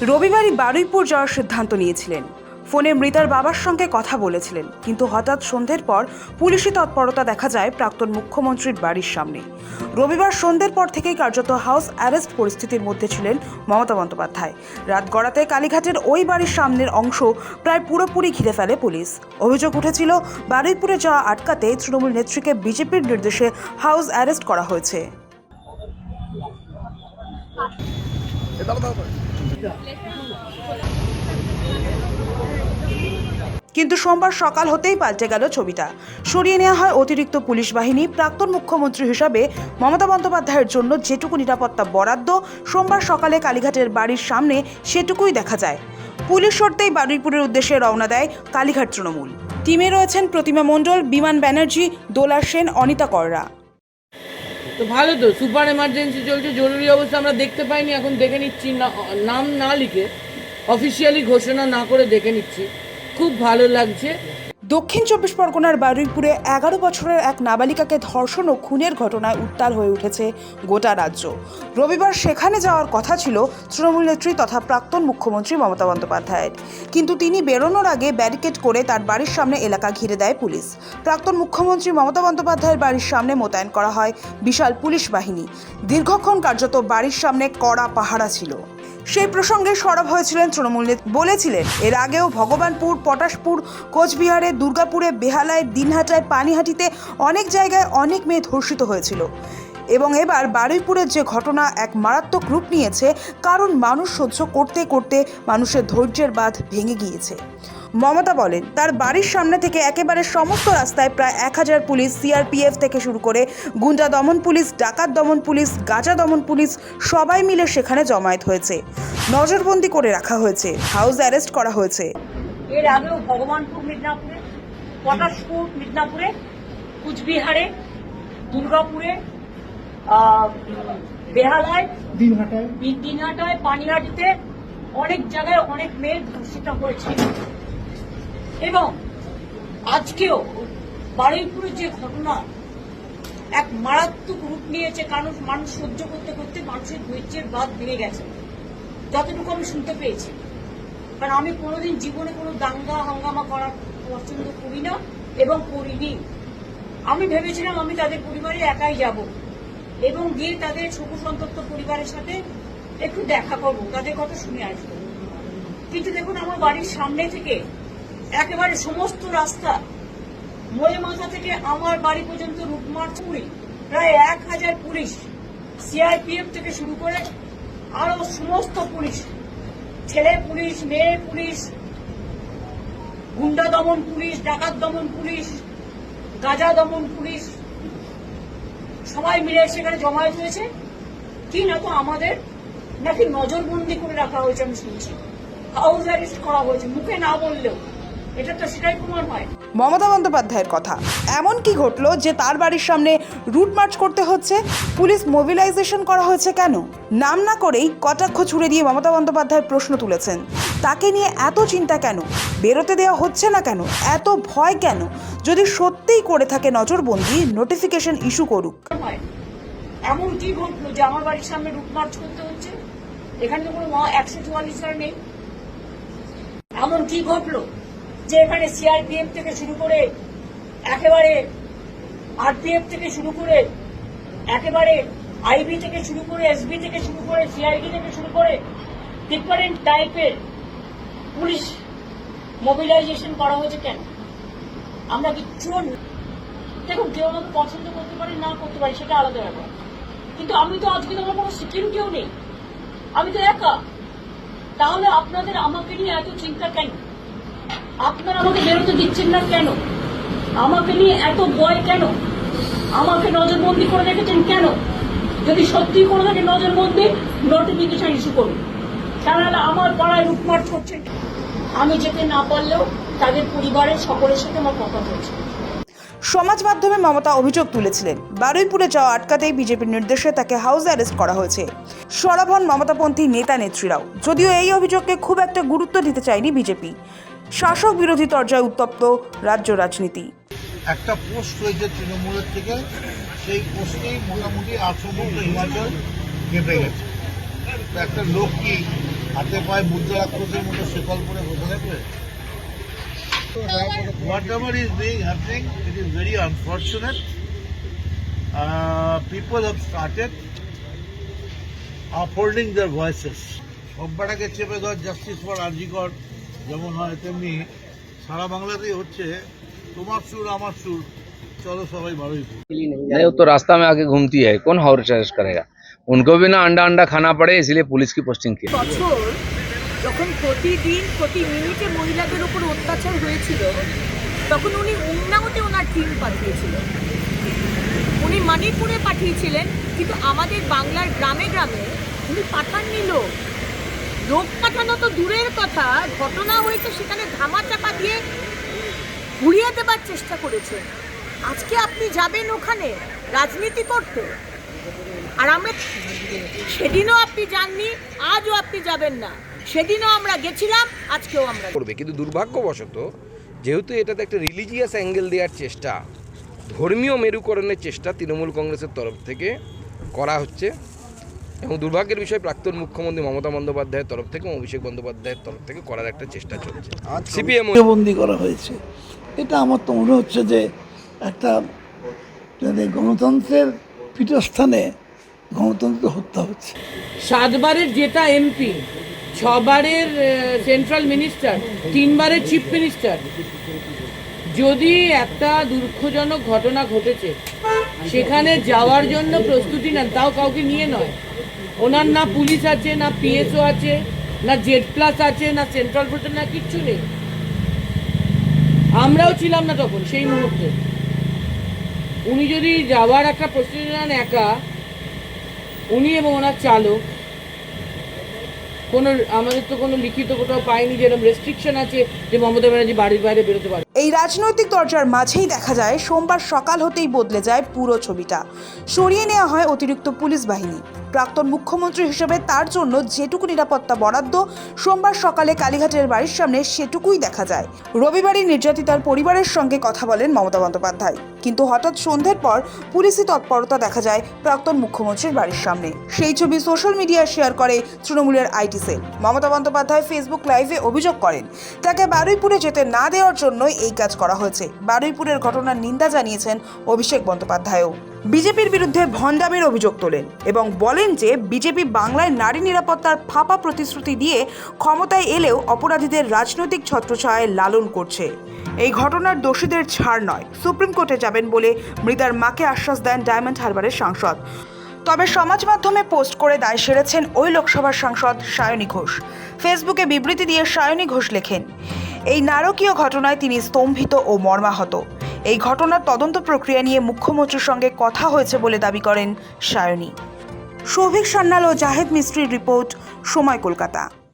রবিবারই বারুইপুর যাওয়ার সিদ্ধান্ত নিয়েছিলেন। ফোনে মৃতার বাবার সঙ্গে কথা বলেছিলেন, কিন্তু হঠাৎ সন্ধ্যের পর পুলিশি তৎপরতা দেখা যায় প্রাক্তন মুখ্যমন্ত্রীর বাড়ির সামনে। রবিবার সন্ধ্যের পর থেকেই কার্যত হাউস অ্যারেস্ট পরিস্থিতির মধ্যে ছিলেন মমতা বন্দ্যোপাধ্যায়। রাত গড়াতে কালীঘাটের ওই বাড়ির সামনের অংশ প্রায় পুরোপুরি ঘিরে ফেলে পুলিশ। অভিযোগ উঠেছিল, বারুইপুরে যাওয়া আটকাতে তৃণমূল নেত্রীকে বিজেপির নির্দেশে হাউস অ্যারেস্ট করা হয়েছে। কিন্তু সোমবার সকাল হতেই পাল্টে গেল ছবিটা। সরিয়ে নেওয়া হয় অতিরিক্ত পুলিশ বাহিনী। প্রাক্তন মুখ্যমন্ত্রী হিসাবে মমতা বন্দ্যোপাধ্যায়ের জন্য যেটুকু নিরাপত্তা বরাদ্দ সোমবার সকালে কালীঘাটের বাড়ির সামনে সেটুকুই দেখা যায়। পুলিশ সরতেই বারুইপুরের উদ্দেশ্যে রওনা দেয় কালীঘাট তৃণমূল। টিমে রয়েছেন প্রতিমা মণ্ডল, বিমান ব্যানার্জি, দোলা সেন, অনিতা কররা। তো ভালো, তো সুপার এমার্জেন্সি চলছে, জরুরি অবস্থা আমরা দেখতে পাইনি, এখন দেখে নিচ্ছি। নাম না লিখে, অফিসিয়ালি ঘোষণা না করে দেখে নিচ্ছি। খুব ভালো লাগছে। দক্ষিণ 24 পরগনার বারুইপুরে 11 বছরের এক নাবালিকাকে ধর্ষণ ও খুনের ঘটনায় উত্তাল হয়ে উঠেছে গোটা রাজ্য। রবিবার সেখানে যাওয়ার কথা ছিল তৃণমূল নেত্রী তথা প্রাক্তন মুখ্যমন্ত্রী মমতা বন্দ্যোপাধ্যায়ের, কিন্তু তিনি বেরোনোর আগে ব্যারিকেড করে তার বাড়ির সামনে এলাকা ঘিরে দেয় পুলিশ। প্রাক্তন মুখ্যমন্ত্রী মমতা বন্দ্যোপাধ্যায়ের বাড়ির সামনে মোতায়েন করা হয় বিশাল পুলিশ বাহিনী। দীর্ঘক্ষণ কার্যত বাড়ির সামনে কড়া পাহারা ছিল। সেই প্রসঙ্গে সরব হয়েছিলেন তৃণমূল নেত্রী, বলেছিলেন এর আগেও ভগবানপুর, পটাশপুর, কোচবিহারে, দুর্গাপুরে, বেহালায়, দিনহাটায়, পানিহাটিতে অনেক জায়গায় অনেক মেয়ে ধর্ষিত হয়েছিল এবং এবার বারুইপুরের যে ঘটনা এক মারাত্মক রূপ নিয়েছে, কারণ মানুষ সহ্য করতে করতে মানুষের ধৈর্যের বাঁধ ভেঙে গিয়েছে। মমতা বলেন, তার বাড়ির সামনে থেকে একেবারে সমস্ত রাস্তায় প্রায় 1000 পুলিশ, সিআরপিএফ থেকে শুরু করে গুন্ডা দমন পুলিশ, ডাকাত দমন পুলিশ, গাঁজা দমন পুলিশ সবাই মিলে সেখানে জমায়েত হয়েছে। নজরবন্দি করে রাখা হয়েছে, হাউস অ্যারেস্ট করা হয়েছে। এর আগেও ভগবানপুর মিদনাপুরে, পটাশপুর মিদনাপুরে, কুচবিহারে, দুর্গাপুরে, বেহালায়, দিনহাটায়, পানিহাটিতে অনেক জায়গায় অনেক মেয়ে ধর্ষিত হয়েছে। এবং আজকেও বারুইপুরের যে ঘটনা এক মারাত্মক রূপ নিয়েছে, কারণ মানুষ সহ্য করতে করতে মানুষের ধৈর্যের বাঁধ ভেঙে গেছে, যতটুকু আমি শুনতে পেয়েছি। কারণ আমি কোনোদিন জীবনে কোনো দাঙ্গা হাঙ্গামা করার পছন্দ করি না এবং করিনি। আমি ভেবেছিলাম আমি তাদের পরিবারে একাই যাব এবং গিয়ে তাদের শোক সন্তপ্ত পরিবারের সাথে একটু দেখা করবো, তাদের কথা শুনে আসবো। কিন্তু দেখুন, আমার বাড়ির সামনে থেকে একেবারে সমস্ত রাস্তা, মোড়ে মাথা থেকে আমার বাড়ি পর্যন্ত রুটমার্চ পুরি, প্রায় 1000 পুলিশ, সিআরপিএফ থেকে শুরু করে আরো সমস্ত পুলিশ, ছেলে পুলিশ, মেয়ে পুলিশ, গুন্ডা দমন পুলিশ, ডাকাত দমন পুলিশ, গাঁজা দমন পুলিশ সবাই মিলে সেখানে জমায়েত হয়েছে। কি না তো আমাদের নাকি নজরবন্দি করে রাখা হয়েছে, আমি শুনছি হাউস অ্যারেস্ট করা হয়েছে, মুখে না বললেও এটা তো সেটাই প্রমাণ হয়। মমতা বন্দ্যোপাধ্যায়ের কথা, এমন কি ঘটলো যে তার বাড়ির সামনে রুট মার্চ করতে হচ্ছে? পুলিশ মোবিলাইজেশন করা হয়েছে কেন? নাম না করেই কটাক্ষ ছুড়ে দিয়ে মমতা বন্দ্যোপাধ্যায় প্রশ্ন তুলেছেন, তাকে নিয়ে এত চিন্তা কেন? বেরোতে দেওয়া হচ্ছে না কেন? এত ভয় কেন? যদি সত্যিই করে থাকে নজরবন্দি, নোটিফিকেশন ইস্যু করুক। এমন কি ঘটলো যে আমার বাড়ির সামনে রুট মার্চ করতে হচ্ছে? এখানে তো কোনো 144 নেই। এমন কি ঘটলো যে এখানে সিআরপিএফ থেকে শুরু করে একেবারে আরপিএফ থেকে শুরু করে একেবারে আইবি থেকে শুরু করে এসবি থেকে শুরু করে সিআইডি থেকে শুরু করে ডিফারেন্ট টাইপের পুলিশ মোবিলাইজেশন করা হয়েছে কেন? আমরা কিচ্ছু, দেখুন, কেউ আমাকে পছন্দ করতে পারে না করতে পারে, সেটা আলাদা ব্যাপার, কিন্তু আমি তো আজকে তোমার কোনো সিকিউরিটিও নেই, আমি তো একা। তাহলে আপনাদের আমাকে নিয়ে এত চিন্তা কেন? আপনারা আমাকে বেরোতে দিচ্ছেন না কেন? আমাকে নিয়ে এত ভয় কেন? আমাকে নজরবন্দি করে রেখেছেন কেন? যদি সত্যি করে থাকে নজরবন্দি, নোটিফিকেশন ইস্যু করুন। তাহলে আমার পাড়ায় লুটমার্চ করছে, আমি যেতে না পারলেও তাদের পরিবারের সকলের সাথে আমার কথা হয়েছে। সমাজ মাধ্যমে মমতা অভিযোগ তুলেছিলেন, বারুইপুরে যাওয়া আটকাতেই বিজেপির নির্দেশে তাকে হাউস অ্যারেস্ট করা হয়েছে। সরব হন মমতাপন্থী নেতা নেত্রীরাও, যদিও এই অভিযোগকে খুব একটা গুরুত্ব দিতে চায়নি বিজেপি। শাসক বিরোধী তরজায় উত্তপ্ত রাজ্য রাজনীতি। একটা পোস্ট হয়েছে তৃণমূলের থেকে, সেই পোস্টেই মোটামুটি 800 মতো হিমাচল কেঁপে গেছে। একটা লোক কি হাতে পায়ে মুদ্রা রাক্ষসের মতো শেকল পরে বসে থাকবে? Whatever is being happening, it is very unfortunate. People have started upholding their voices. সব্বাটাকে চেপে ধর, জাস্টিস ফর আরজিকর যেমন হয় তেমনি সারা বাংলাতেই হচ্ছে তোমার সুর আমার সুর, चलो सबाई बारुईपुर। नहीं, वो तो रास्ता में आके घूमती है, कौन हाउस अरेस्ट करेगा? उनको भी ना अंडा खाना पड़े, इसलिए पुलिस की पोस्टिंग की। বছর যখন প্রতিদিন প্রতি মিনিটে মহিলাদের উপর অত্যাচার হয়েছিল, তখন উনি উন্নাওতে ওনার টিম পাঠিয়েছিল, উনি মণিপুরে পাঠিয়েছিলেন, কিন্তু আমাদের বাংলার গ্রামে গ্রামে উনি পাঠাননি লোক পাঠানো তো দূরের কথা, ঘটনা হয়েছে সেখানে ধামাচাপা দিয়ে ঘুরিয়ে দেবার চেষ্টা করেছে। আজকে আপনি যাবেন ওখানে রাজনীতি করতে, আর আমরা সেদিনও আপনি যাননি, আজও আপনি যাবেন না। সেদিনও আমরা গেছিলাম, আজকেও আমরা করবে, কিন্তু দুর্ভাগ্যবশত যেহেতু এটাতে একটা রিলিজিয়াস অ্যাঙ্গেল দেওয়ার চেষ্টা, ধর্মীয় মেরুকরণের চেষ্টা তৃণমূল কংগ্রেসের তরফ থেকে করা হচ্ছে, এবং দুর্ভাগ্যের বিষয় প্রাক্তন মুখ্যমন্ত্রী মমতা বন্দ্যোপাধ্যায়ের তরফ থেকে এবং অভিষেক বন্দ্যোপাধ্যায়ের তরফ থেকে করার একটা চেষ্টা চলছে। সিপিএম বন্দি করা হয়েছে, এটা আমার তো মনে হচ্ছে যে একটা গণতন্ত্রের পীঠস্থানে গণতন্ত্র হত্যা হচ্ছে। 7 বারের জেতা এমপি, 6 বারের সেন্ট্রাল মিনিস্টার, 3 বারের চিফ মিনিস্টার, যদি একটা দুঃখজনক ঘটনা ঘটেছে সেখানে যাওয়ার জন্য প্রস্তুতি নেন, তাও কাউকে নিয়ে নয়, ওনার না পুলিশ আছে, না পিএসও আছে, না জেড প্লাস আছে, না সেন্ট্রাল ফোর্স, না কিচ্ছু নেই। আমরাও ছিলাম না তখন সেই মুহূর্তে। উনি যদি যাওয়ার একটা প্রস্তুতি নেন একা, উনি এবং ওনার চালক, আমাদের তো কোনো লিখিত কোথাও পাইনি যে এরকম রেস্ট্রিকশন আছে যে মমতা ব্যানার্জি বাড়ির বাইরে বেরোতে পারে। এই রাজনৈতিক দরজার মাঝেই দেখা যায় সোমবার সকাল হতেই বদলে যায় পুরো ছবিটা। সরিয়ে নেওয়া হয় অতিরিক্ত পুলিশ বাহিনী। প্রাক্তন মুখ্যমন্ত্রী হিসেবে তার জন্য যেটুকু নিরাপত্তা বরাদ্দ সোমবার সকালে কালীঘাটের বাড়ির সামনে সেটুকুই দেখা যায়। রবিবারই নির্যাতিতার পরিবারের সঙ্গে কথা বলেন মমতা বন্দ্যোপাধ্যায়, কিন্তু হঠাৎ সন্ধ্যের পর পুলিশি তৎপরতা দেখা যায় প্রাক্তন মুখ্যমন্ত্রীর বাড়ির সামনে। সেই ছবি সোশ্যাল মিডিয়ায় শেয়ার করে তৃণমূলের IT cell. Mamata Bandyopadhyay Facebook লাইভে অভিযোগ করেন তাকে বারুইপুরে যেতে না দেওয়ার জন্যই এই কাজ করা হয়েছে। বারুইপুরের ঘটনার নিন্দা জানিয়েছেন অভিষেক বন্দ্যোপাধ্যায়ও। বিজেপির বিরুদ্ধে ভণ্ডামির অভিযোগ তোলেন এবং বলেন যে বিজেপি বাংলায় নারী নিরাপত্তার ফাঁপা প্রতিশ্রুতি দিয়ে ক্ষমতায় এলেও অপরাধীদের রাজনৈতিক ছত্রছায়ায় লালন করছে। এই ঘটনার দোষীদের ছাড় নয়, সুপ্রিম কোর্টে যাবেন বলে মৃতার মাকে আশ্বাস দেন ডায়মন্ড হারবারের সাংসদ। তবে সমাজ মাধ্যমে পোস্ট করে দায় সেরেছেন ওই লোকসভার সাংসদ সায়নী ঘোষ। ফেসবুকে বিবৃতি দিয়ে সায়নী ঘোষ লেখেন, এই নারকীয় ঘটনায় তিনি স্তম্ভিত ও মর্মাহত। এই ঘটনার তদন্ত প্রক্রিয়া নিয়ে মুখ্যমন্ত্রীর সঙ্গে কথা হয়েছে বলে দাবি করেন সায়নী। সৌভিক সান্যাল ও জাহেদ মিস্ত্রির রিপোর্ট, সময় কলকাতা।